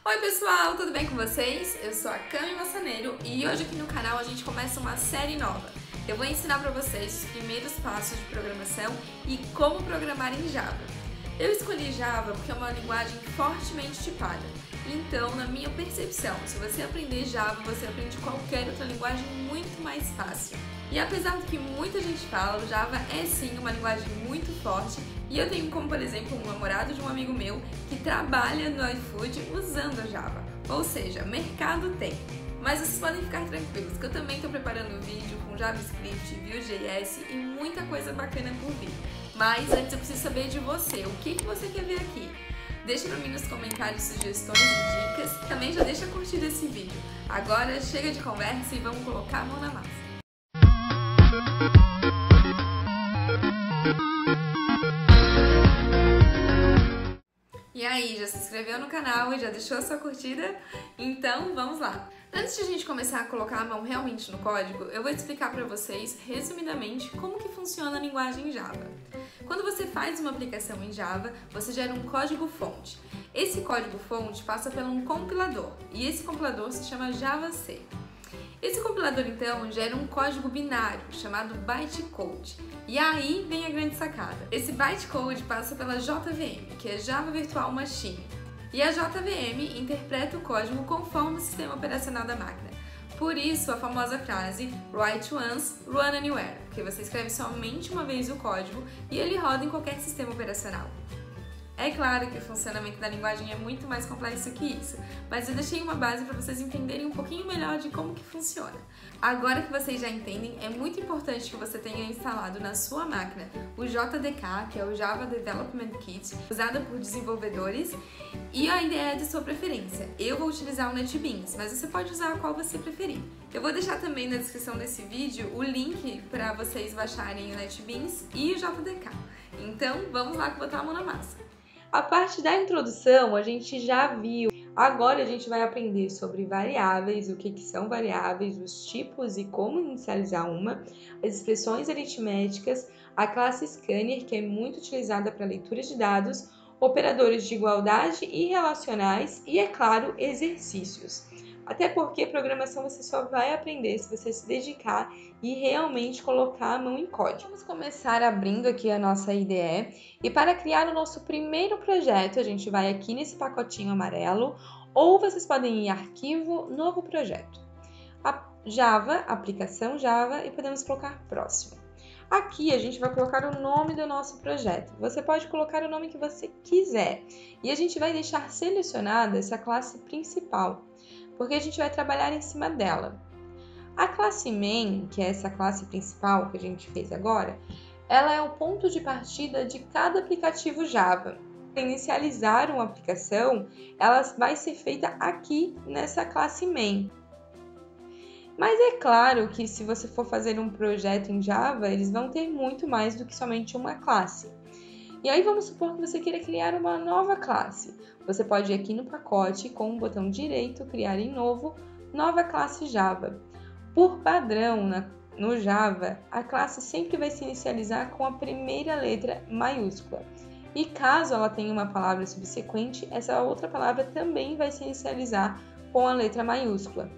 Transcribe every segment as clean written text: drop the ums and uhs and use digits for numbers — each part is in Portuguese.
Oi pessoal, tudo bem com vocês? Eu sou a Cami Massaneiro e hoje aqui no canal a gente começa uma série nova. Eu vou ensinar para vocês os primeiros passos de programação e como programar em Java. Eu escolhi Java porque é uma linguagem fortemente tipada. Então, na minha percepção, se você aprender Java, você aprende qualquer outra linguagem muito mais fácil. E apesar do que muita gente fala, o Java é sim uma linguagem muito forte e eu tenho como, por exemplo, um namorado de um amigo meu que trabalha no iFood usando a Java. Ou seja, mercado tem. Mas vocês podem ficar tranquilos que eu também estou preparando um vídeo com JavaScript, Vue.js e muita coisa bacana por vir. Mas antes eu preciso saber de você, o que você quer ver aqui? Deixa pra mim nos comentários sugestões e dicas. Também já deixa curtir esse vídeo. Agora chega de conversa e vamos colocar a mão na massa. E aí, já se inscreveu no canal e já deixou a sua curtida? Então vamos lá! Antes de a gente começar a colocar a mão realmente no código, eu vou explicar para vocês, resumidamente, como que funciona a linguagem Java. Quando você faz uma aplicação em Java, você gera um código-fonte. Esse código-fonte passa por um compilador, e esse compilador se chama JavaC. Esse compilador, então, gera um código binário, chamado bytecode. E aí vem a grande sacada. Esse bytecode passa pela JVM, que é Java Virtual Machine. E a JVM interpreta o código conforme o sistema operacional da máquina. Por isso, a famosa frase Write once, run anywhere, porque você escreve somente uma vez o código e ele roda em qualquer sistema operacional. É claro que o funcionamento da linguagem é muito mais complexo que isso, mas eu deixei uma base para vocês entenderem um pouquinho melhor de como que funciona. Agora que vocês já entendem, é muito importante que você tenha instalado na sua máquina o JDK, que é o Java Development Kit, usado por desenvolvedores, e a IDE de sua preferência. Eu vou utilizar o NetBeans, mas você pode usar a qual você preferir. Eu vou deixar também na descrição desse vídeo o link para vocês baixarem o NetBeans e o JDK. Então, vamos lá que botar a mão na massa. A parte da introdução a gente já viu. Agora a gente vai aprender sobre variáveis, o que são variáveis, os tipos e como inicializar uma, as expressões aritméticas, a classe scanner, que é muito utilizada para leitura de dados, operadores de igualdade e relacionais e, é claro, exercícios. Até porque programação você só vai aprender se você se dedicar e realmente colocar a mão em código. Vamos começar abrindo aqui a nossa IDE e para criar o nosso primeiro projeto a gente vai aqui nesse pacotinho amarelo ou vocês podem ir em arquivo, novo projeto. Java, aplicação Java e podemos colocar próximo. Aqui a gente vai colocar o nome do nosso projeto. Você pode colocar o nome que você quiser e a gente vai deixar selecionada essa classe principal, porque a gente vai trabalhar em cima dela. A classe main, que é essa classe principal que a gente fez agora, ela é o ponto de partida de cada aplicativo Java. Para inicializar uma aplicação, ela vai ser feita aqui nessa classe main. Mas é claro que se você for fazer um projeto em Java, eles vão ter muito mais do que somente uma classe. E aí vamos supor que você queira criar uma nova classe. Você pode ir aqui no pacote com o botão direito, criar em novo, nova classe Java. Por padrão, no Java, a classe sempre vai se inicializar com a primeira letra maiúscula. E caso ela tenha uma palavra subsequente, essa outra palavra também vai se inicializar com a letra maiúscula.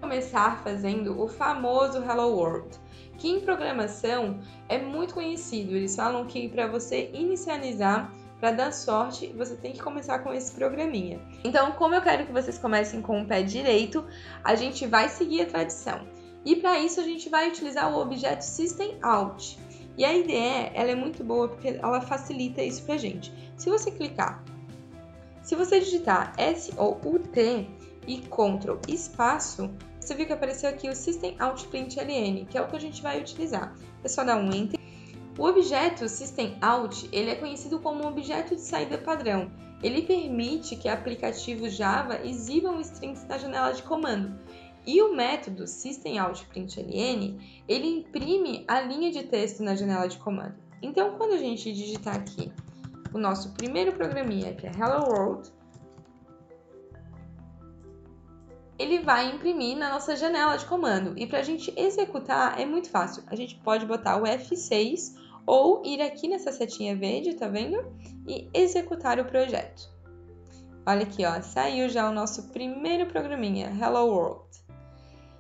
Vou começar fazendo o famoso Hello World, que em programação é muito conhecido. Eles falam que para você inicializar, para dar sorte, você tem que começar com esse programinha. Então, como eu quero que vocês comecem com o pé direito, a gente vai seguir a tradição. E para isso a gente vai utilizar o objeto SystemOut. E a IDE, ela é muito boa porque ela facilita isso pra gente. Se você digitar SOUT e Ctrl espaço, você viu que apareceu aqui o SystemOut.println, que é o que a gente vai utilizar. É só dar um Enter. O objeto SystemOut, ele é conhecido como um objeto de saída padrão. Ele permite que aplicativos Java exibam strings na janela de comando. E o método SystemOut.println, ele imprime a linha de texto na janela de comando. Então, quando a gente digitar aqui o nosso primeiro programinha, que é Hello World, ele vai imprimir na nossa janela de comando. E para a gente executar é muito fácil. A gente pode botar o F6 ou ir aqui nessa setinha verde, tá vendo? E executar o projeto. Olha aqui, ó, saiu já o nosso primeiro programinha, Hello World.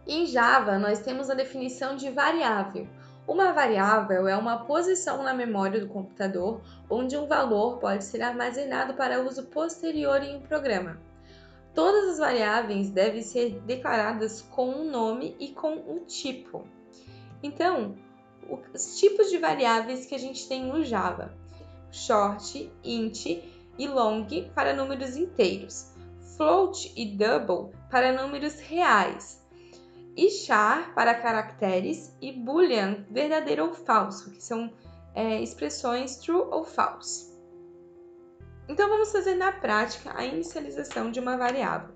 Em Java, nós temos a definição de variável. Uma variável é uma posição na memória do computador onde um valor pode ser armazenado para uso posterior em um programa. Todas as variáveis devem ser declaradas com um nome e com um tipo. Então, os tipos de variáveis que a gente tem no Java: short, int e long para números inteiros, float e double para números reais, e char para caracteres e boolean, verdadeiro ou falso, que são expressões true ou false. Então vamos fazer na prática a inicialização de uma variável.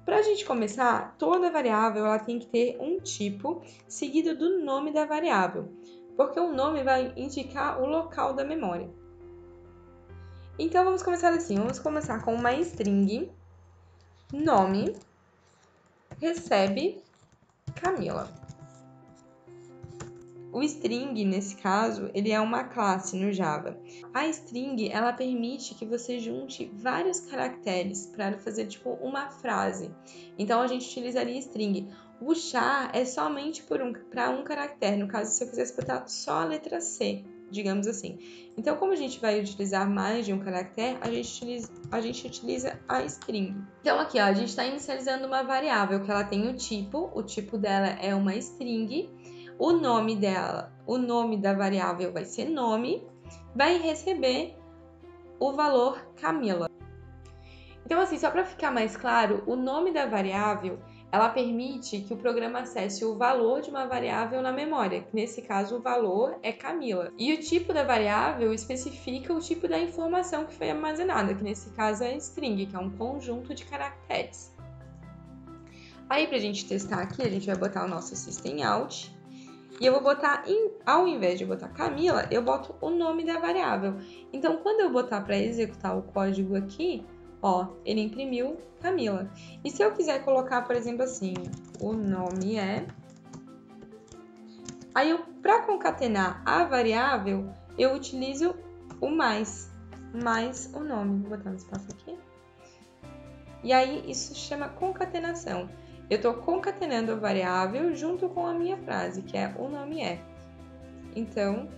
Para a gente começar, toda variável ela tem que ter um tipo seguido do nome da variável, porque o nome vai indicar o local da memória. Então vamos começar assim, vamos começar com uma string, nome, recebe Camila. O string, nesse caso, ele é uma classe no Java. A string, ela permite que você junte vários caracteres para fazer tipo uma frase. Então a gente utilizaria string. O char é somente para um caractere. No caso, se eu quisesse botar só a letra C, digamos assim. Então, como a gente vai utilizar mais de um caractere, a gente utiliza a string. Então aqui, ó, a gente está inicializando uma variável que ela tem o tipo dela é uma string. O nome dela, o nome da variável vai ser nome, vai receber o valor Camila. Então, assim, só para ficar mais claro, o nome da variável, ela permite que o programa acesse o valor de uma variável na memória, que nesse caso o valor é Camila. E o tipo da variável especifica o tipo da informação que foi armazenada, que nesse caso é string, que é um conjunto de caracteres. Aí, para a gente testar aqui, a gente vai botar o nosso system out. E eu vou botar, ao invés de botar Camila, eu boto o nome da variável. Então, quando eu botar para executar o código aqui, ó, ele imprimiu Camila. E se eu quiser colocar, por exemplo, assim, o nome é... Aí, para concatenar a variável, eu utilizo o mais o nome. Vou botar um espaço aqui. E aí, isso chama concatenação. Eu estou concatenando a variável junto com a minha frase, que é o nome é. Então,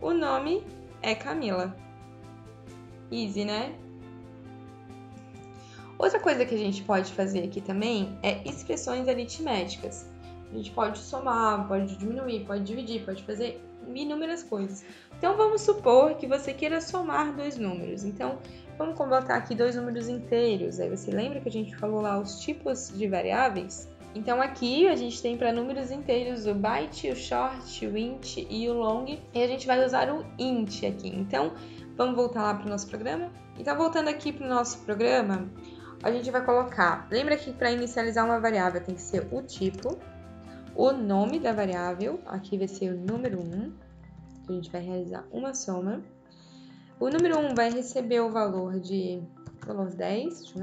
o nome é Camila. Easy, né? Outra coisa que a gente pode fazer aqui também é expressões aritméticas. A gente pode somar, pode diminuir, pode dividir, pode fazer inúmeras coisas. Então, vamos supor que você queira somar dois números. Então, vamos botar aqui dois números inteiros. Aí você lembra que a gente falou lá os tipos de variáveis? Então aqui a gente tem para números inteiros o byte, o short, o int e o long. E a gente vai usar o int aqui. Então vamos voltar lá para o nosso programa? Então voltando aqui para o nosso programa, a gente vai colocar... Lembra que para inicializar uma variável tem que ser o tipo, o nome da variável. Aqui vai ser o número 1. A gente vai realizar uma soma. O número 1 vai receber o valor 10,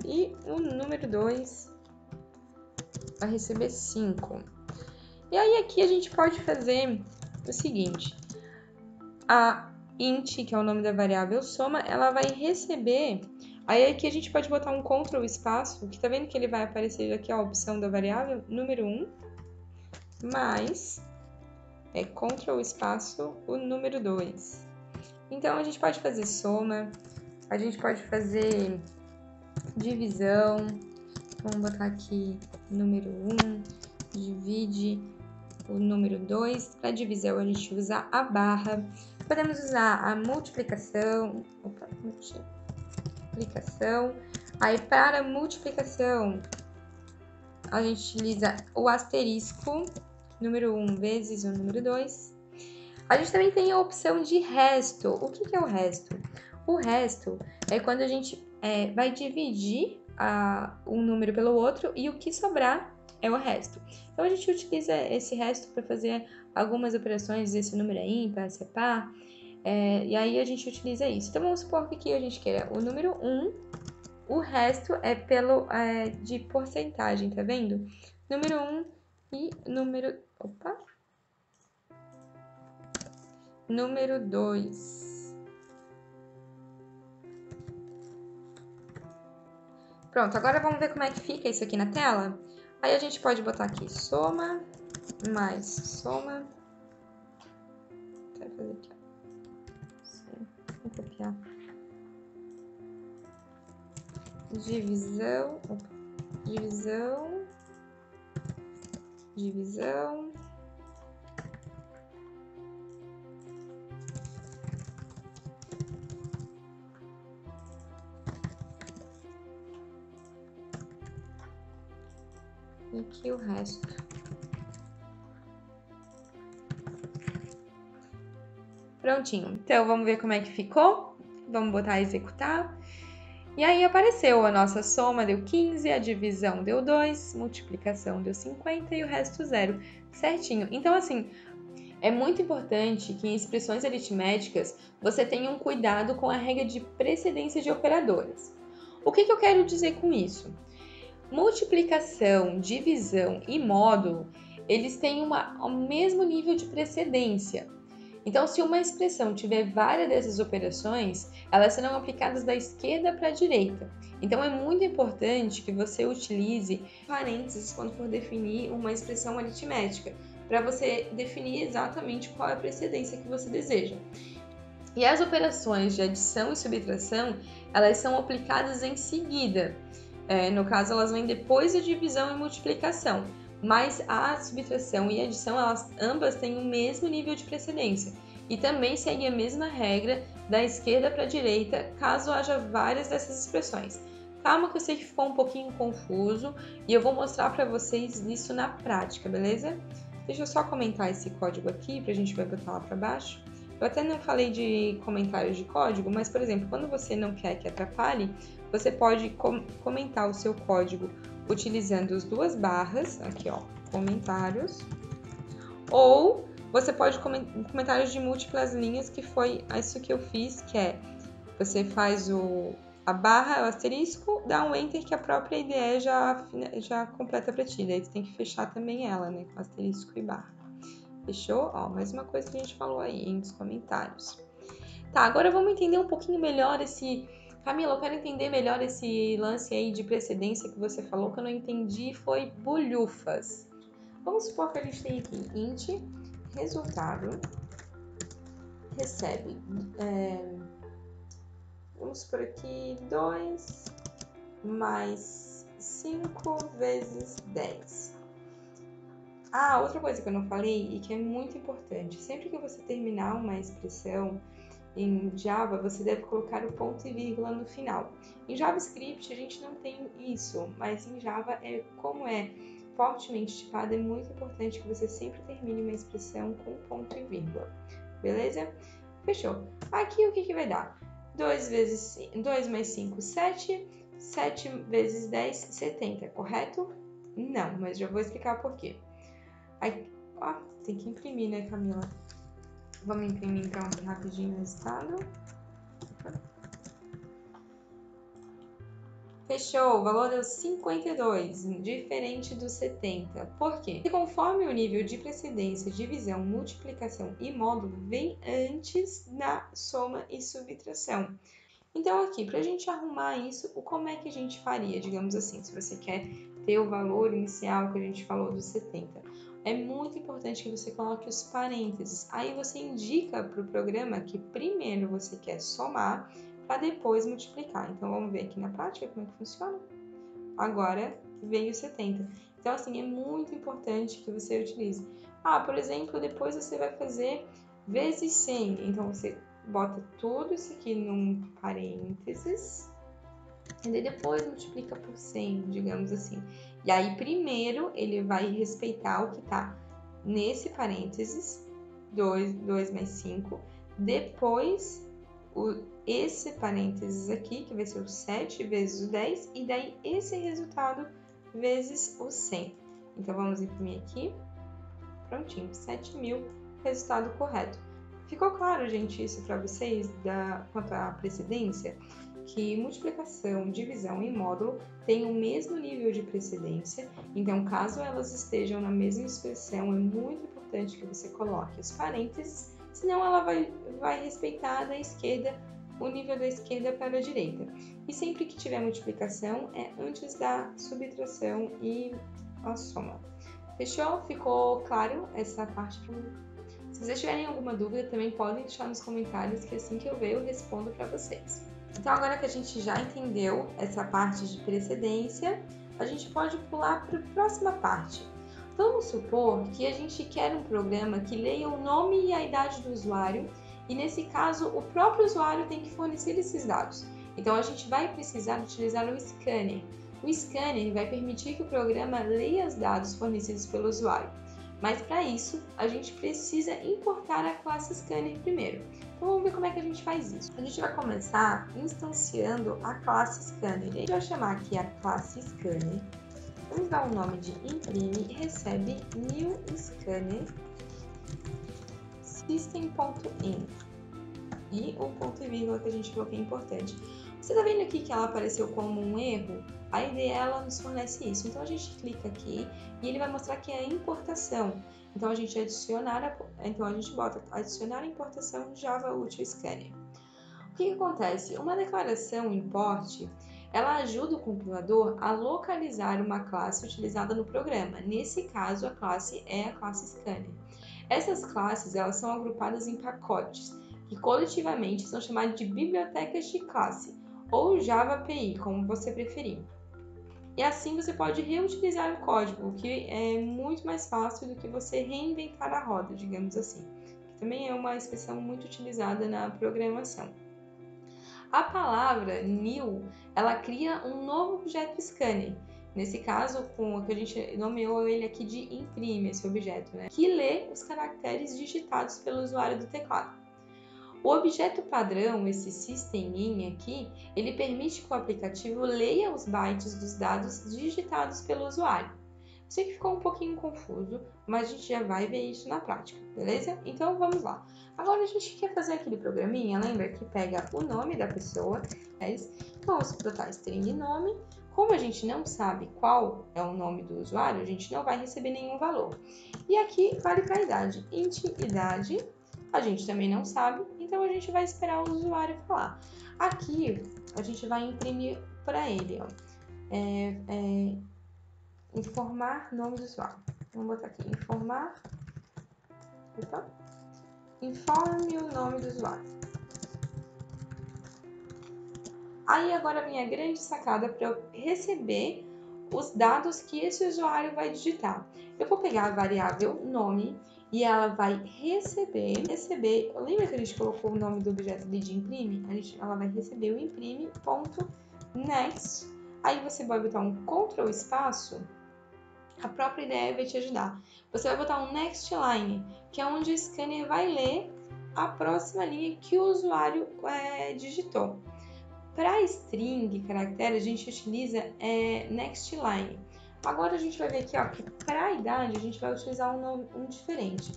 e o número 2 vai receber 5. E aí aqui a gente pode fazer o seguinte, a int, que é o nome da variável soma, ela vai receber, aí aqui a gente pode botar um Ctrl espaço, que tá vendo que ele vai aparecer aqui a opção da variável, número 1, mais Ctrl espaço, o número 2. Então, a gente pode fazer soma, a gente pode fazer divisão. Vamos botar aqui número 1, divide o número 2. Para divisão, a gente usa a barra. Podemos usar a multiplicação. Aí, para multiplicação, a gente utiliza o asterisco, número 1 vezes o número 2. A gente também tem a opção de resto. O que é o resto? O resto é quando a gente vai dividir um número pelo outro e o que sobrar é o resto. Então, a gente utiliza esse resto para fazer algumas operações, esse número é ímpar, se é par, e aí a gente utiliza isso. Então, vamos supor que aqui a gente queira o número 1, o resto é de porcentagem, tá vendo? Número 1 e número... Número 2. Pronto, agora vamos ver como é que fica isso aqui na tela? Aí a gente pode botar aqui soma mais soma. Vai fazer aqui, ó. Vou copiar. Divisão, divisão, divisão. E aqui o resto. Prontinho. Então, vamos ver como é que ficou? Vamos botar a executar. E aí apareceu a nossa soma deu 15, a divisão deu 2, multiplicação deu 50 e o resto 0. Certinho. Então, assim, é muito importante que em expressões aritméticas você tenha um cuidado com a regra de precedência de operadoras. O que eu quero dizer com isso? Multiplicação, divisão e módulo, eles têm o mesmo nível de precedência. Então, se uma expressão tiver várias dessas operações, elas serão aplicadas da esquerda para a direita. Então, é muito importante que você utilize parênteses quando for definir uma expressão aritmética, para você definir exatamente qual é a precedência que você deseja. E as operações de adição e subtração, elas são aplicadas em seguida. No caso, elas vêm depois da divisão e multiplicação. Mas a subtração e a adição, elas ambas têm o mesmo nível de precedência. E também seguem a mesma regra da esquerda para a direita, caso haja várias dessas expressões. Calma que eu sei que ficou um pouquinho confuso e eu vou mostrar para vocês isso na prática, beleza? Deixa eu só comentar esse código aqui, para a gente vai botar lá para baixo. Eu até não falei de comentários de código, mas, por exemplo, quando você não quer que atrapalhe, você pode comentar o seu código utilizando as duas barras, aqui ó, comentários, ou você pode comentários de múltiplas linhas, que foi isso que eu fiz, que é, você faz a barra, o asterisco, dá um enter que a própria IDE já completa para ti, daí você tem que fechar também ela, né, com asterisco e barra. Fechou? Ó, mais uma coisa que a gente falou aí nos comentários. Tá, agora vamos entender um pouquinho melhor Camila, eu quero entender melhor esse lance aí de precedência que você falou, que eu não entendi, foi bolhufas. Vamos supor que a gente tem aqui int, resultado, recebe, vamos supor aqui 2 mais 5 vezes 10. Ah, outra coisa que eu não falei e que é muito importante, sempre que você terminar uma expressão em Java, você deve colocar o ponto e vírgula no final. Em JavaScript a gente não tem isso, mas em Java, como é fortemente tipado, é muito importante que você sempre termine uma expressão com ponto e vírgula. Beleza? Fechou. Aqui o que vai dar? 2 mais 5, 7. 7 vezes 10, 70, correto? Não, mas já vou explicar por quê. Aí, ó, tem que imprimir, né, Camila? Vamos imprimir então aqui rapidinho o resultado. Fechou, o valor deu 52, diferente do 70. Por quê? Porque conforme o nível de precedência, divisão, multiplicação e módulo vem antes da soma e subtração. Então aqui, para a gente arrumar isso, como é que a gente faria? Digamos assim, se você quer ter o valor inicial que a gente falou dos 70. É muito importante que você coloque os parênteses. Aí você indica para o programa que primeiro você quer somar para depois multiplicar. Então vamos ver aqui na prática como é que funciona. Agora veio 70. Então assim, é muito importante que você utilize. Por exemplo, depois você vai fazer vezes 100. Então você bota tudo isso aqui num parênteses e depois multiplica por 100, digamos assim. E aí, primeiro, ele vai respeitar o que está nesse parênteses, 2 mais 5. Depois, esse parênteses aqui, que vai ser o 7 vezes o 10. E daí, esse resultado vezes o 100. Então, vamos imprimir aqui. Prontinho, 7.000, resultado correto. Ficou claro, gente, isso para vocês quanto à precedência? Que multiplicação, divisão e módulo têm o mesmo nível de precedência, então caso elas estejam na mesma expressão, é muito importante que você coloque os parênteses, senão ela vai respeitar da esquerda o nível da esquerda para a direita. E sempre que tiver multiplicação, é antes da subtração e a soma. Fechou? Ficou claro essa parte? Se vocês tiverem alguma dúvida, também podem deixar nos comentários, que assim que eu ver, eu respondo para vocês. Então, agora que a gente já entendeu essa parte de precedência, a gente pode pular para a próxima parte. Vamos supor que a gente quer um programa que leia o nome e a idade do usuário, e nesse caso, o próprio usuário tem que fornecer esses dados. Então, a gente vai precisar utilizar o scanner. O scanner vai permitir que o programa leia os dados fornecidos pelo usuário. Mas para isso, a gente precisa importar a classe scanner primeiro. Então vamos ver como é que a gente faz isso. A gente vai começar instanciando a classe scanner. A gente vai chamar aqui a classe scanner. Vamos dar o nome de imprime, recebe new scanner system.in. E o ponto e vírgula que a gente falou que é importante. Você está vendo aqui que ela apareceu como um erro? A IDE ela nos fornece isso. Então a gente clica aqui e ele vai mostrar que é a importação. Então a gente bota adicionar a importação Java Util Scanner. O que acontece? Uma declaração import, ela ajuda o compilador a localizar uma classe utilizada no programa. Nesse caso, a classe é a classe Scanner. Essas classes elas são agrupadas em pacotes, que coletivamente são chamados de bibliotecas de classe, ou Java API, como você preferir. E assim você pode reutilizar o código, o que é muito mais fácil do que você reinventar a roda, digamos assim. Que também é uma expressão muito utilizada na programação. A palavra new, ela cria um novo objeto scanner. Nesse caso, com o que a gente nomeou ele aqui de imprime, esse objeto, né? Que lê os caracteres digitados pelo usuário do teclado. O objeto padrão, esse system.in aqui, ele permite que o aplicativo leia os bytes dos dados digitados pelo usuário. Sei que ficou um pouquinho confuso, mas a gente já vai ver isso na prática, beleza? Então vamos lá. Agora a gente quer fazer aquele programinha, lembra que pega o nome da pessoa, então vamos botar string nome. Como a gente não sabe qual é o nome do usuário, a gente não vai receber nenhum valor. E aqui vale para a idade, int idade. A gente também não sabe, então a gente vai esperar o usuário falar. Aqui, a gente vai imprimir para ele, ó, informar nome do usuário. Vamos botar aqui, informe o nome do usuário. Aí agora vem a grande sacada para eu receber os dados que esse usuário vai digitar. Eu vou pegar a variável nome e ela vai receber, lembra que a gente colocou o nome do objeto ali de imprime? Ela vai receber o imprime.next, aí você vai botar um Ctrl espaço, a própria ideia vai te ajudar. Você vai botar um next line, que é onde o scanner vai ler a próxima linha que o usuário digitou. Para string, caractere, a gente utiliza next line. Agora a gente vai ver aqui, ó, que para a idade a gente vai utilizar um diferente.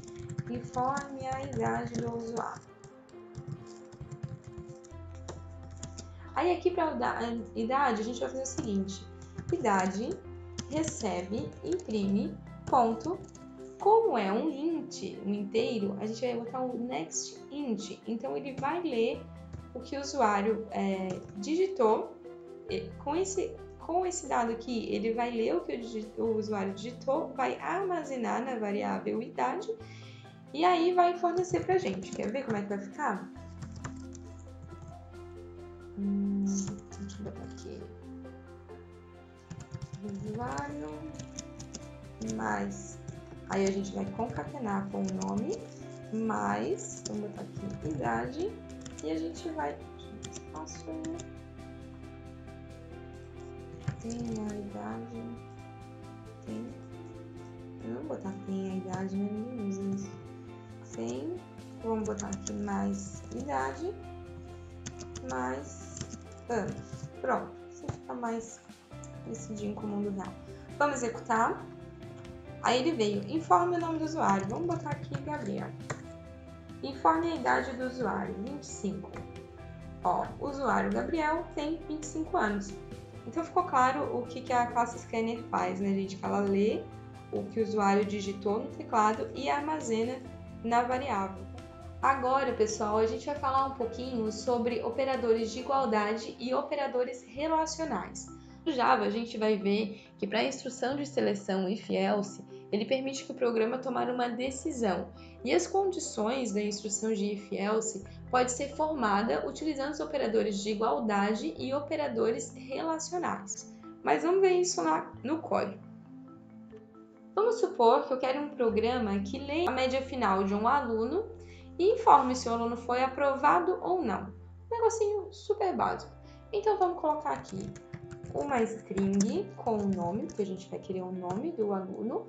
Informe a idade do usuário. Aí aqui para a idade a gente vai fazer o seguinte. Idade recebe imprime ponto. Como é um int, um inteiro, a gente vai botar o next int. Então ele vai ler o que o usuário digitou. Com esse dado aqui, ele vai ler o que o usuário digitou, vai armazenar na variável idade e aí vai fornecer pra gente. Quer ver como é que vai ficar? Deixa eu botar aqui. Usuário mais. Aí a gente vai concatenar com o nome mais. Vamos botar aqui idade e a gente vai. Espaço. Tem a idade. Tem. Eu vou botar tem a idade, mas ninguém usa isso. Tem. Vamos botar aqui mais idade. Mais anos. Pronto. Assim fica mais decidinho com o mundo real. Vamos executar. Aí ele veio. Informe o nome do usuário. Vamos botar aqui Gabriel. Informe a idade do usuário. 25. Ó, o usuário Gabriel tem 25 anos. Então ficou claro o que a classe scanner faz, né, gente? Que ela lê o que o usuário digitou no teclado e armazena na variável. Agora, pessoal, a gente vai falar um pouquinho sobre operadores de igualdade e operadores relacionais. No Java, a gente vai ver que para a instrução de seleção if-else, ele permite que o programa tomar uma decisão, e as condições da instrução de if-else pode ser formada utilizando os operadores de igualdade e operadores relacionais. Mas vamos ver isso lá no código. Vamos supor que eu quero um programa que leia a média final de um aluno e informe se o aluno foi aprovado ou não. Um negocinho super básico. Então vamos colocar aqui uma string com o nome, porque a gente vai querer o nome do aluno.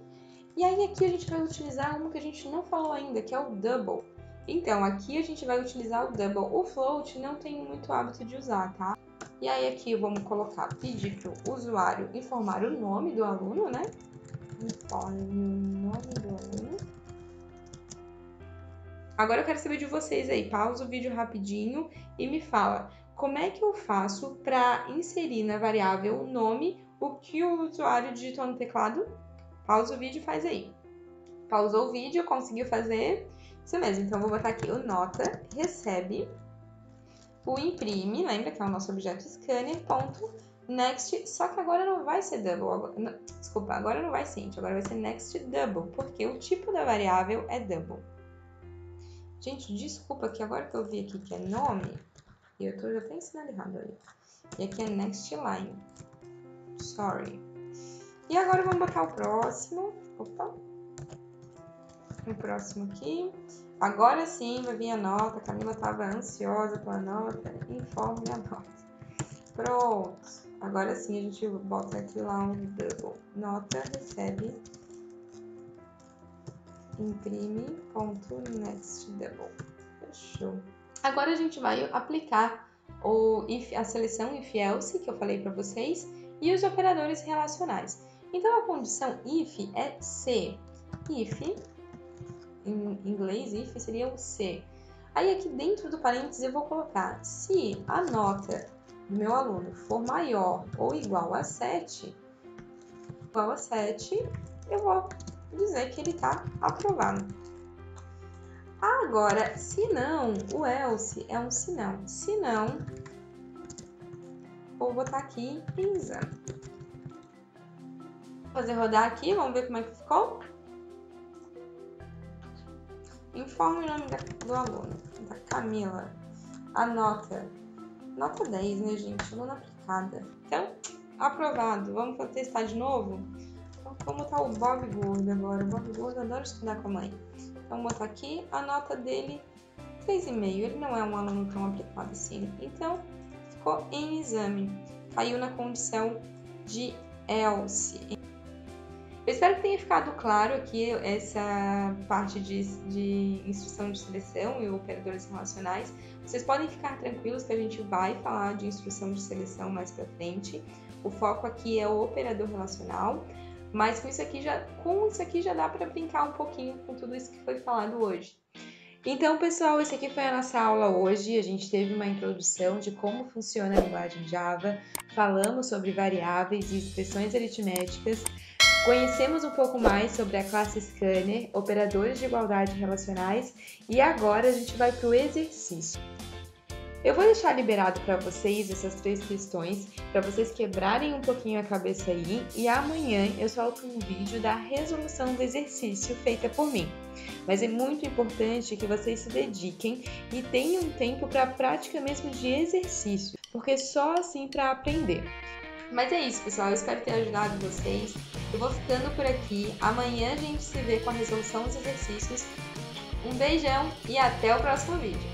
E aí aqui a gente vai utilizar uma que a gente não falou ainda, que é o double. Então aqui a gente vai utilizar o double. O float não tenho muito hábito de usar, tá? E aí aqui vamos colocar, pedir para o usuário informar o nome do aluno, né? Informe o nome do aluno. Agora eu quero saber de vocês aí, pausa o vídeo rapidinho e me fala como é que eu faço para inserir na variável o nome o que o usuário digitou no teclado. Pausa o vídeo e faz aí. Pausou o vídeo, conseguiu fazer? Isso mesmo, então eu vou botar aqui o nota, recebe, o imprime, lembra que é o nosso objeto scanner, ponto, next, só que agora não vai ser double, desculpa, agora não vai ser int, agora vai ser next double, porque o tipo da variável é double. Gente, desculpa que agora que eu vi aqui que é nome, e eu tô já até ensinando errado aí, e aqui é next line, sorry. E agora vamos botar o próximo. Opa. O próximo aqui. Agora sim vai vir a nota. A Camila estava ansiosa pela nota. Informe a nota. Pronto. Agora sim a gente bota aqui lá um double. Nota, recebe, imprime, ponto, next double. Fechou. Agora a gente vai aplicar a seleção if-else que eu falei para vocês e os operadores relacionais. Então, a condição if é se. If, em inglês, if seria o se. Aí, aqui dentro do parênteses, eu vou colocar se a nota do meu aluno for maior ou igual a 7, eu vou dizer que ele está aprovado. Agora, se não, o else é um se não. Se não, vou botar aqui em exame. Fazer rodar aqui, vamos ver como é que ficou. Informe o nome do aluno, da Camila. A nota 10, né, gente? Aluna aplicada. Então, aprovado. Vamos testar de novo? Então, como tá o Bob Gordo agora? O Bob Gordo adora estudar com a mãe. Então, vou botar aqui a nota dele 3,5. Ele não é um aluno tão aplicado assim. Então, ficou em exame. Caiu na condição de else. Eu espero que tenha ficado claro aqui essa parte de instrução de seleção e operadores relacionais. Vocês podem ficar tranquilos que a gente vai falar de instrução de seleção mais para frente. O foco aqui é o operador relacional, mas com isso aqui já dá para brincar um pouquinho com tudo isso que foi falado hoje. Então, pessoal, essa aqui foi a nossa aula hoje. A gente teve uma introdução de como funciona a linguagem Java, falamos sobre variáveis e expressões aritméticas, conhecemos um pouco mais sobre a classe Scanner, operadores de igualdade relacionais e agora a gente vai para o exercício. Eu vou deixar liberado para vocês essas 3 questões, para vocês quebrarem um pouquinho a cabeça aí e amanhã eu solto um vídeo da resolução do exercício feita por mim. Mas é muito importante que vocês se dediquem e tenham tempo para a prática mesmo de exercício, porque só assim para aprender. Mas é isso, pessoal. Eu espero ter ajudado vocês. Eu vou ficando por aqui. Amanhã a gente se vê com a resolução dos exercícios. Um beijão e até o próximo vídeo.